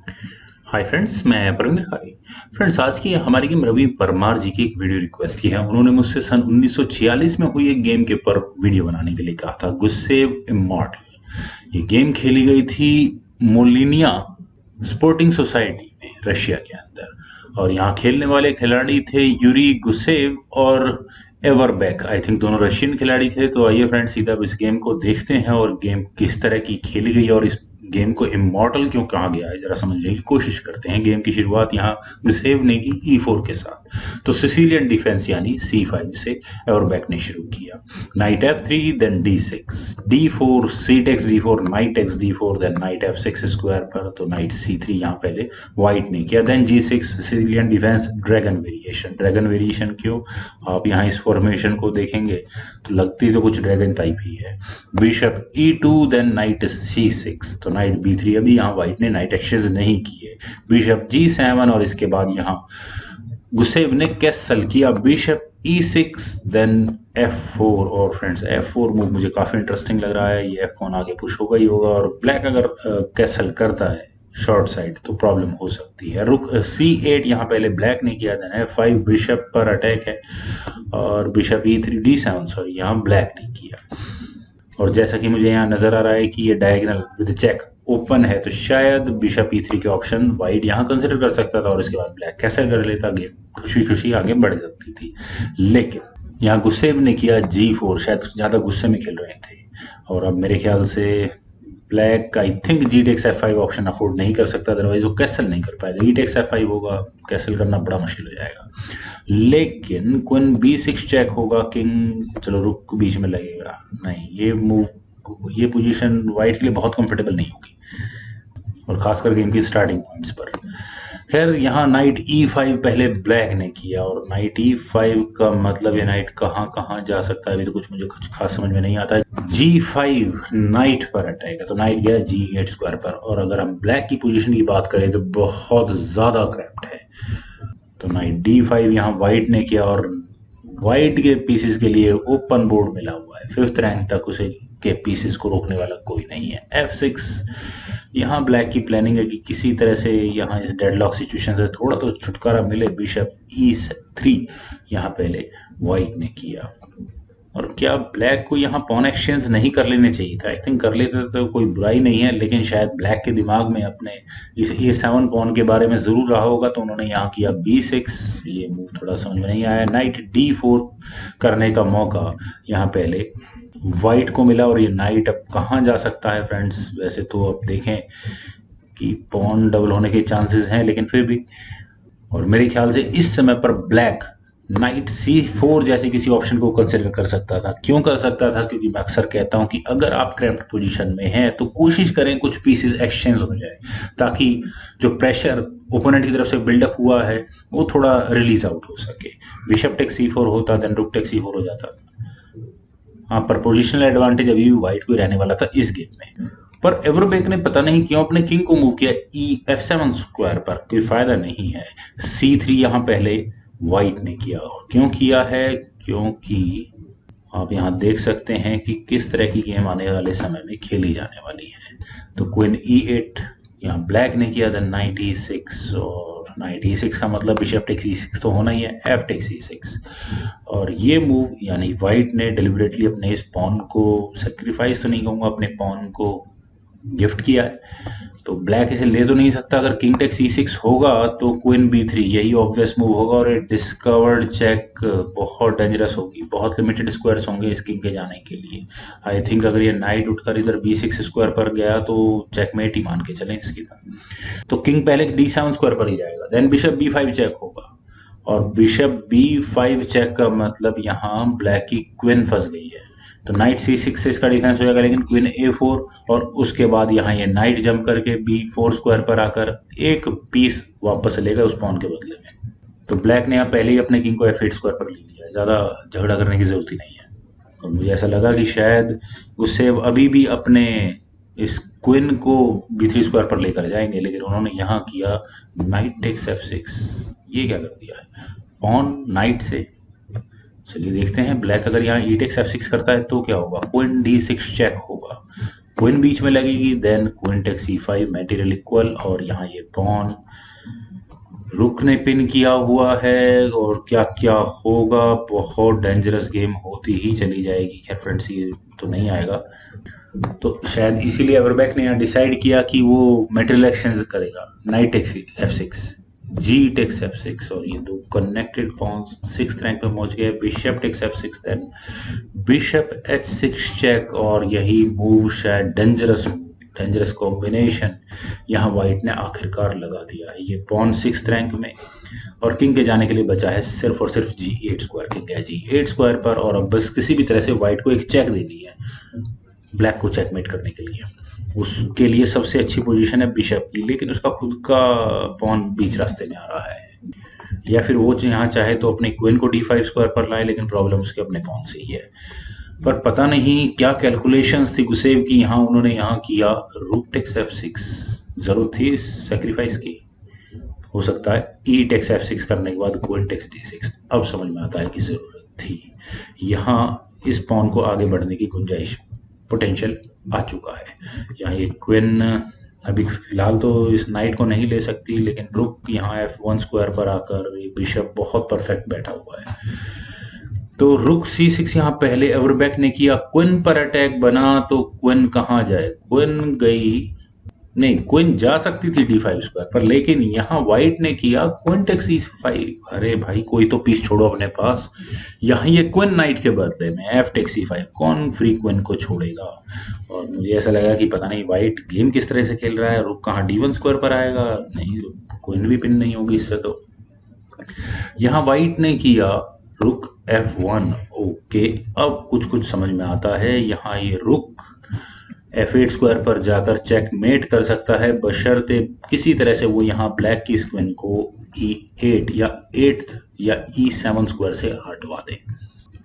Hi friends, मैं परविंदर खारी। Friends, आज की हमारी गेम रवि परमार जी की एक वीडियो रिक्वेस्ट की है। उन्होंने मुझसे सन 1946 में हुई एक गेम के ऊपर वीडियो बनाने के लिए कहा था, गुस्सेव इमॉर्टल। ये गेम खेली गई थी मोलिनिया स्पोर्टिंग सोसाइटी में, रशिया के अंदर। और यहाँ खेलने वाले खिलाड़ी थे यूरी गुसेव और एवरबैक। आई थिंक दोनों रशियन खिलाड़ी थे। तो आइए फ्रेंड्स, सीधा अब इस गेम को देखते हैं और गेम किस तरह की खेली गई और इस गेम को इमॉर्टल क्यों कहा गया है, जरा समझने की कोशिश करते हैं। गेम की शुरुआत यहाँ गुसेव ने की E4 के साथ। तो सिसिलियन डिफेंस यानी C5 से एवरबैक ने शुरू किया। Knight F3, then D6, D4, C takes D4, knight takes D4, then knight F6 square पर। तो नाइट C3 यहाँ पहले व्हाइट ने किया। Then G6, Sicilian defence, dragon variation. Dragon variation क्यों? आप यहाँ इस फॉर्मेशन को देखेंगे तो लगती तो कुछ ड्रैगन टाइप ही है। Bishop E2, then knight C6। तो नाइट B3, अभी यहाँ व्हाइट ने नाइट एक्सचेंज नहीं किए। बिशप G7 और इसके बाद यहाँ गुसेव ने कैसल किया बिशप E6, देन F4। और फ्रेंड्स, F4 मूव मुझे काफी इंटरेस्टिंग लग रहा है। ये F कौन आगे पुश होगा ही होगा। और ब्लैक अगर कैसल करता है शॉर्ट साइड तो प्रॉब्लम हो सकती है। रुक C8 यहाँ पहले ब्लैक ने किया। देन F5, बिशप पर अटैक है। और बिशप E3, D7 सॉरी, यहाँ ब्लैक ने किया। और जैसा कि मुझे यहाँ नजर आ रहा है कि ये डायगोनल विद चेक ओपन है, तो शायद बिशप E3 के ऑप्शन व्हाइट यहाँ कंसिडर कर सकता था और इसके बाद ब्लैक कैसे कर लेता, गेम खुशी खुशी आगे बढ़ सकती थी। लेकिन यहाँ गुस्सेव ने किया G4, शायद ज्यादा गुस्से में खेल रहे थे। और अब मेरे ख्याल से black I think G takes F5 option afford नहीं कर सकता, अदरवाइज वो कैसल नहीं कर पाएगा। E टेक्स F5 होगा, कैसल करना बड़ा मुश्किल हो जाएगा। लेकिन क्वीन B6 चेक होगा, किंग, चलो रुक बीच में लगेगा, नहीं ये मूव, ये पोजीशन व्हाइट के लिए बहुत कंफर्टेबल नहीं होगी, और खासकर गेम की स्टार्टिंग पॉइंट्स पर। खैर, यहाँ नाइट E5 पहले ब्लैक ने किया। और नाइट E5 का मतलब ये नाइट कहाँ कहाँ जा सकता है, अभी तो कुछ खास समझ में नहीं आता। G5 नाइट पर अटैक है, तो नाइट गया G8 स्क्वायर पर। और अगर हम ब्लैक की पोजीशन की बात करें तो बहुत ज्यादा क्रैप्ड है। तो नाइट D5 यहाँ व्हाइट ने किया। और व्हाइट के पीसेस के लिए ओपन बोर्ड मिला हुआ है, 5th रैंक तक उसे के पीसेस को रोकने वाला कोई नहीं है। F6, यहाँ ब्लैक की प्लानिंग है कि किसी तरह से यहाँ इस डेडलॉक सिचुएशन से थोड़ा तो छुटकारा मिले। बिशप E3 यहाँ पहले व्हाइट ने किया। और क्या ब्लैक को यहाँ पॉन एक्सचेंज नहीं कर लेने चाहिए था? आई थिंक कर लेते तो कोई बुराई नहीं है, लेकिन शायद ब्लैक के दिमाग में अपने इस A7 पॉन के बारे में जरूर रहा होगा, तो उन्होंने यहाँ किया B6। ये मूव थोड़ा समझ में नहीं आया। नाइट D4 करने का मौका यहाँ पहले व्हाइट को मिला। और ये नाइट अब कहाँ जा सकता है फ्रेंड्स? वैसे तो अब देखें कि पॉन डबल होने के चांसेस हैं, लेकिन फिर भी। और मेरे ख्याल से इस समय पर ब्लैक नाइट C4 जैसे किसी ऑप्शन को कंसिडर कर सकता था। क्यों कर सकता था? क्योंकि मैं अक्सर कहता हूं कि अगर आप क्रैम्प्ड पोजीशन में हैं तो कोशिश करें कुछ पीसेस एक्सचेंज हो जाए, ताकि जो प्रेशर ओपोनेंट की तरफ से बिल्डअप हुआ है वो थोड़ा रिलीज आउट हो सके। बिशप टेक C4 होता, देन रुक टेक C4 हो जाता। हाँ, पर पोजिशनल एडवांटेज अभी भी व्हाइट को रहने वाला था इस गेम में। पर एवरबेक ने पता नहीं क्यों अपने किंग को मूव किया F7 स्क्वायर पर, कोई फायदा नहीं है। C3 यहाँ पहले व्हाइट ने किया। और क्यों किया है? क्योंकि आप यहाँ देख सकते हैं कि किस तरह की गेम आने वाले समय में खेली जाने वाली है। तो क्वीन E8 यहाँ ब्लैक ने किया, देन नाइट E6। और नाइट E6 का मतलब बिशप टेक C6 तो होना ही है, F टेक C6। और ये मूव यानी व्हाइट ने डिलिबरेटली अपने इस पॉन को, सेक्रीफाइस तो नहीं कहूंगा, अपने पॉन को गिफ्ट किया है। तो ब्लैक इसे ले तो नहीं सकता। अगर किंग टेक C6 होगा तो क्वीन B3, यही ऑब्वियस मूव होगा। और ये डिस्कवर्ड चेक बहुत डेंजरस होगी, बहुत लिमिटेड स्क्वायर्स होंगे इस किंग के जाने के लिए। आई थिंक अगर ये नाइट उठकर इधर B6 स्क्वायर पर गया तो चेकमेट ही मान के चलें इसकी तरह। तो किंग पहले D7 स्क्वायर पर ही जाएगा, देन बिशप B5 चेक होगा। और बिशप B5 चेक का मतलब यहाँ ब्लैक की क्वीन फंस गई है। तो नाइट C6 से इसका डिफेंस हो जाएगा, लेकिन क्वीन A4। और उसके बाद यहाँ ये नाइट जंप करके B4 स्क्वायर पर आकर एक पीस वापस लेगा उस पॉन के बदले में। तो ब्लैक ने यहाँ पहले ही अपने किंग को F8 स्क्वायर पर ले लिया, ज्यादा झगड़ा करने की जरूरत ही नहीं है। और मुझे ऐसा लगा कि शायद उससे अभी भी अपने इस क्वीन को B3 स्क्वायर पर लेकर जाएंगे, लेकिन उन्होंने यहाँ किया नाइट टेक्स F6। ये क्या कर दिया है? पॉन नाइट से। चलिए देखते हैं, ब्लैक अगर यहाँ E टेक्स F6 करता है तो क्या होगा? क्वीन D6 चेक होगा। क्वीन बीच में लगेगी, then queen take C5, material equal, और यहाँ ये पॉन, रुक ने पिन किया हुआ है, और क्या क्या होगा, बहुत डेंजरस गेम होती ही चली जाएगी। खैर फ्रेंड्स, ये तो नहीं आएगा, तो शायद इसीलिए एवरबैक ने यहाँ डिसाइड किया कि वो मेटल एक्सचेंज करेगा। नाइट टेक्स F6, जी टेक्स F6, और ये दो कनेक्टेड पॉन्स 6th रैंक पे पहुंच गए। Bishop takes F6, then bishop H6 check, और यही मूव शायद डेंजरस कॉम्बिनेशन यहाँ व्हाइट ने आखिरकार लगा दिया है। ये पॉन 6th रैंक में, और किंग के जाने के लिए बचा है सिर्फ और सिर्फ G8 स्क्वायर। किंग है G8 स्क्वायर पर, और अब बस किसी भी तरह से व्हाइट को एक चेक देनी है ब्लैक को चेकमेट करने के लिए। उसके लिए सबसे अच्छी पोजीशन है बिशप की, लेकिन उसका खुद का पॉन बीच रास्ते में आ रहा है, या फिर वो यहाँ चाहे तो अपने क्वीन को D5 स्क्वायर पर लाए, लेकिन प्रॉब्लम उसके अपने पॉन से ही है। पर पता नहीं क्या कैलकुलेशंस थी गुसेव की, यहाँ उन्होंने यहाँ किया रूक टेक्स F6। जरूरत थी सेक्रीफाइस की, हो सकता है ई टेक्स F6 करने के बाद क्वीन टेक्स D6। अब समझ में आता है कि जरूरत थी। यहाँ इस पॉन को आगे बढ़ने की गुंजाइश, पोटेंशियल आ चुका है। यहाँ ये क्वीन अभी फिलहाल तो इस नाइट को नहीं ले सकती, लेकिन रुक यहाँ F1 स्क्वायर पर आकर बिशप बहुत परफेक्ट बैठा हुआ है। तो रुक C6 यहाँ पहले एवरबैक ने किया, क्वीन पर अटैक बना, तो क्वीन कहाँ जाए, क्वीन गई नहीं, क्वीन जा सकती थी D5 स्क्वायर पर, लेकिन यहाँ व्हाइट ने किया क्वीन टेक्स C5। अरे भाई, कोई तो पीस छोड़ो अपने पास। यहाँ ये क्वीन नाइट के बदले में F टेक्स C5, कौन फ्री क्वीन को छोड़ेगा। और मुझे ऐसा लगा कि पता नहीं व्हाइट गेम किस तरह से खेल रहा है, रुक कहाँ D1 स्क्वायर पर आएगा, नहीं क्वीन भी पिन नहीं होगी इससे। तो यहाँ व्हाइट ने किया रुक F1। ओके, अब कुछ कुछ समझ में आता है। यहाँ ये रुक F8 स्क्वायर पर जाकर चेकमेट कर सकता है, बशर्ते किसी तरह से वो यहाँ ब्लैक की क्वीन को E8 या 8th या E7 स्क्वायर से हटवा दे।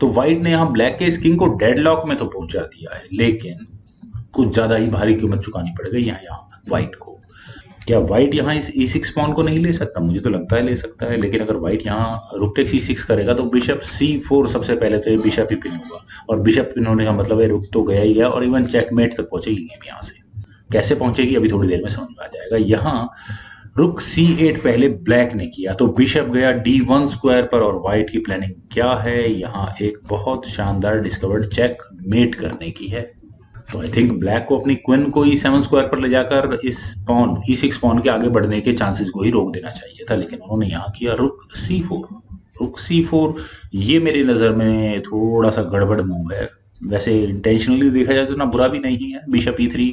तो व्हाइट ने यहाँ ब्लैक के किंग को डेडलॉक में तो पहुंचा दिया है, लेकिन कुछ ज्यादा ही भारी कीमत चुकानी पड़ गई यहाँ व्हाइट को। क्या व्हाइट यहाँ इस E6 पॉन को नहीं ले सकता? मुझे तो लगता है ले सकता है, लेकिन अगर व्हाइट यहाँ रुक टेक्स E6 करेगा तो बिशप C4, सबसे पहले तो ये बिशप ही पिन होगा, और बिशप पिन होने का मतलब है रुक तो गया ही है, और इवन चेकमेट तक पहुंचेगी गेम। यहाँ से कैसे पहुंचेगी अभी थोड़ी देर में समझ में आ जाएगा। यहाँ रुक C8 पहले ब्लैक ने किया, तो बिशप गया D1 स्क्वायर पर, और व्हाइट की प्लानिंग क्या है, यहाँ एक बहुत शानदार डिस्कवर्ड चेक मेट करने की है। तो आई थिंक ब्लैक को अपनी क्वीन को E7 स्क्वायर पर ले जाकर इस पॉन E6 पॉन के आगे बढ़ने के चांसेस को ही रोक देना चाहिए था, लेकिन उन्होंने यहाँ किया रुक C4। रुक C4 ये मेरी नज़र में थोड़ा सा गड़बड़ मूव है। वैसे इंटेंशनली देखा जाए तो ना बुरा भी नहीं है। बिशप E3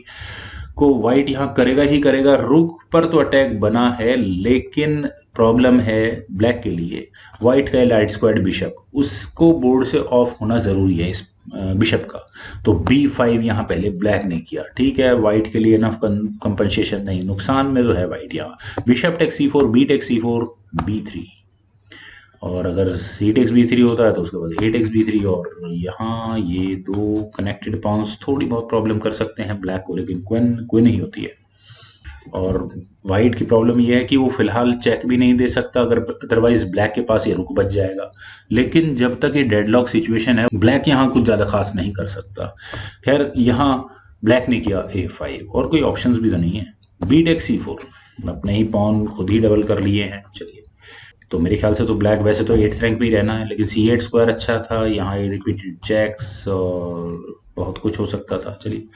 को व्हाइट यहाँ करेगा ही करेगा। रुक पर तो अटैक बना है, लेकिन प्रॉब्लम है ब्लैक के लिए, व्हाइट का लाइट स्क्वायर्ड बिशप, उसको बोर्ड से ऑफ होना जरूरी है इस बिशप का। तो B5 यहाँ पहले ब्लैक ने किया, ठीक है, व्हाइट के लिए इनफ कंपनसेशन नहीं, नुकसान में जो है व्हाइट। यहाँ bishop take C4, B take C4, B3, और अगर C टेक्स B3 होता है तो उसके बाद A टेक्स B3, और यहाँ ये दो कनेक्टेड पॉन्स थोड़ी बहुत प्रॉब्लम कर सकते हैं ब्लैक को, लेकिन क्वीन ही होती है। और व्हाइट की प्रॉब्लम ये है कि वो फिलहाल चेक भी नहीं दे सकता, अगर अदरवाइज ब्लैक के पास ये रुक बच जाएगा। लेकिन जब तक ये डेडलॉक सिचुएशन है, ब्लैक यहाँ कुछ ज्यादा खास नहीं कर सकता। खैर, यहाँ ब्लैक ने किया A5, और कोई ऑप्शंस भी तो नहीं है। B टेक C4, अपने ही पॉन खुद ही डबल कर लिए हैं। चलिए, तो मेरे ख्याल से तो ब्लैक वैसे तो 8th रैंक पे ही रहना है, लेकिन C8 स्क्वायर अच्छा था, यहाँ ये रिपीटेड चेक्स और बहुत कुछ हो सकता था। चलिए,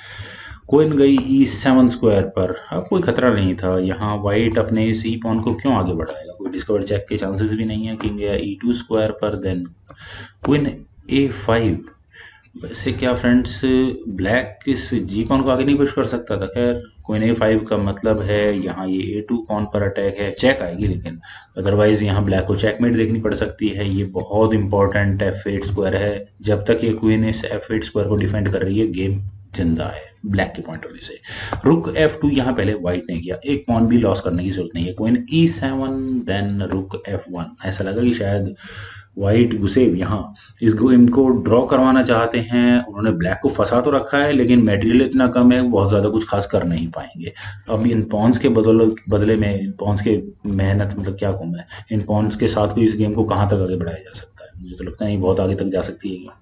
क्वीन गई E7 स्क्वायर पर, अब कोई खतरा नहीं था। यहाँ व्हाइट अपने इस ई पॉन को क्यों आगे बढ़ाएगा, कोई डिस्कवर चेक के चांसेस भी नहीं है। किंग गया E2 स्क्वायर पर, देन क्वीन A5। वैसे क्या फ्रेंड्स, ब्लैक इस जी पॉन को आगे नहीं पुश कर सकता था। खैर, क्वीन A5 का मतलब है यहाँ ये A2 पॉन पर अटैक है, चेक आएगी, लेकिन अदरवाइज यहाँ ब्लैक को चेकमेट देखनी पड़ सकती है। ये बहुत इंपॉर्टेंट F8 स्क्वायर है, जब तक ये क्वीन इस F8 स्क्वायर को डिफेंड कर रही है, गेम जिंदा है ब्लैक के पॉइंट ऑफ व्यू से। रुक F2 यहाँ पहले व्हाइट ने किया, एक पॉन भी लॉस करने की जरूरत नहीं है। क्वीन E7, देन रुक F1। ऐसा लगा कि शायद व्हाइट गुसेव यहाँ इस गेम को ड्रॉ करवाना चाहते हैं। उन्होंने ब्लैक को फंसा तो रखा है, लेकिन मटेरियल इतना कम है, बहुत ज्यादा कुछ खास कर नहीं पाएंगे। अब इन पॉन्स के बदले में, इन पॉन्स के मेहनत, मतलब क्या कहूँ मैं, इन पॉन्स के साथ कोई इस गेम को कहाँ तक आगे बढ़ाया जा सकता है। मुझे तो लगता है बहुत आगे तक जा सकती है।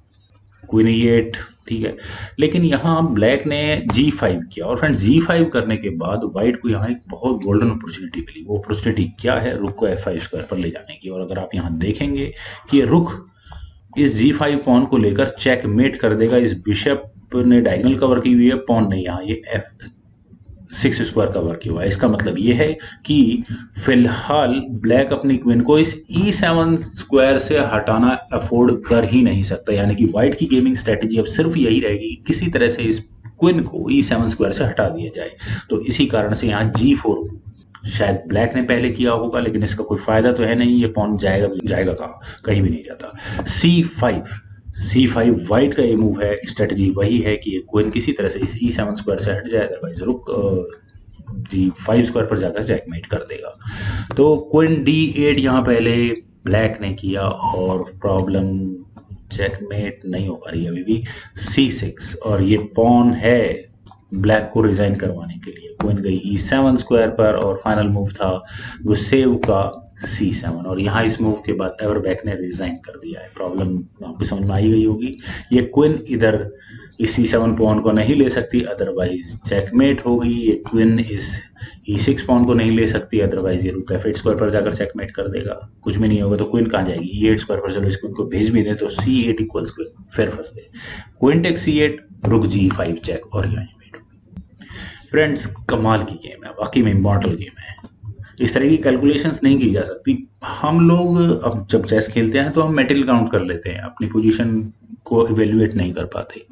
क्वीन E8, ठीक है। लेकिन यहाँ ब्लैक ने G5 किया, और फ्रेंड्स G5 करने के बाद व्हाइट को यहाँ एक बहुत गोल्डन अपॉर्चुनिटी मिली। वो अपॉर्चुनिटी क्या है? रुक को F5 स्क्वायर पर ले जाने की। और अगर आप यहाँ देखेंगे कि ये रुक इस G5 पॉन को लेकर चेकमेट कर देगा। इस बिशप ने डायगोनल कवर की हुई है, पॉन ने यहाँ ये F6 स्क्वायर कवर किया हुआ है। इसका मतलब ये है कि फिलहाल ब्लैक अपनी क्वीन को इस E7 स्क्वायर से हटाना अफोर्ड कर ही नहीं सकता। यानी कि व्हाइट की गेमिंग स्ट्रेटेजी अब सिर्फ यही रहेगी, किसी तरह से इस क्वीन को E7 स्क्वायर से हटा दिया जाए। तो इसी कारण से यहाँ G4 शायद ब्लैक ने पहले किया होगा, लेकिन इसका कोई फायदा तो है नहीं। ये पॉन जाएगा कहाँ? कहीं भी नहीं जाता। C5 व्हाइट का ये मूव है। स्ट्रेटजी वही है कि क्वीन किसी तरह से इस E7 स्क्वायर से हट जाए, अदरवाइज रुक G5 स्क्वायर पर जाकर चेकमेट कर देगा। तो क्वीन D8 यहाँ पहले ब्लैक ने किया, और प्रॉब्लम चेकमेट नहीं हो पा रही अभी भी। C6, और ये पॉन है ब्लैक को रिजाइन करवाने के लिए। क्वीन गई E7 स्क्वायर पर, और फाइनल मूव था गुस्सेव का C7, और यहाँ इस मूव के बाद एवरबैक ने रिजाइन कर दिया है। प्रॉब्लम आपको समझ में आई गई होगी। ये क्वीन इधर इस C7 पॉन को नहीं ले सकती, अदरवाइज चेकमेट होगी। ये क्वीन इस E6 पॉन को नहीं ले सकती, अदरवाइज ये रुक F8 स्क्वायर पर जाकर चेकमेट कर देगा। कुछ भी नहीं होगा तो क्वीन कहाँ जाएगी? E8 स्क्वायर पर। चलो इस क्वीन को भेज भी दें तो C8 इक्वल्स क्वीन, फिर फंस गए। क्वीन टेक C8, रुक G5 चेक, और यहाँ फ्रेंड्स कमाल की गेम है, वाकई में इमॉर्टल गेम है। इस तरह की कैलकुलेशंस नहीं की जा सकती। हम लोग अब जब चेस खेलते हैं तो हम मेटेरियल काउंट कर लेते हैं, अपनी पोजीशन को इवेल्युएट नहीं कर पाते।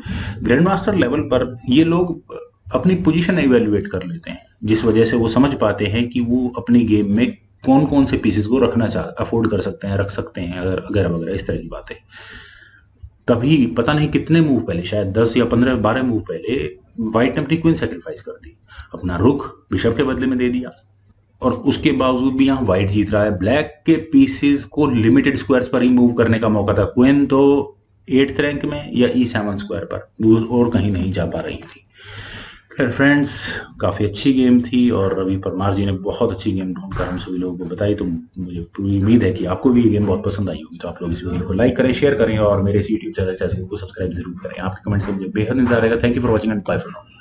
ग्रैंड मास्टर लेवल पर ये लोग अपनी पोजीशन इवेल्युएट कर लेते हैं, जिस वजह से वो समझ पाते हैं कि वो अपनी गेम में कौन कौन से पीसेस को रखना अफोर्ड कर सकते हैं, रख सकते हैं, अगर वगैरह इस तरह की बातें। तभी पता नहीं कितने मूव पहले, शायद 10 या 15-12 मूव पहले व्हाइट ने अपनी क्वीन सेक्रीफाइस कर दी, अपना रुख बिशप के बदले में दे दिया, और उसके बावजूद भी यहाँ व्हाइट जीत रहा है। ब्लैक के पीसेस को लिमिटेड स्क्वायर्स पर ही मूव करने का मौका था। क्वीन तो 8th रैंक में या E7 स्क्वायर पर, और कहीं नहीं जा पा रही थी। खैर फ्रेंड्स, काफ़ी अच्छी गेम थी, और रवि परमार जी ने बहुत अच्छी गेम ढूंढकर हम सभी लोगों को बताई। तो मुझे पूरी उम्मीद है कि आपको भी ये गेम बहुत पसंद आई होगी। तो आप लोग इस वीडियो को लाइक करें, शेयर करें, और मेरे इस यूट्यूब चैनल को सब्सक्राइब जरूर करें। आपके कमेंट से मुझे बेहद इंतजार रहेगा। Thank you for watching and bye for now.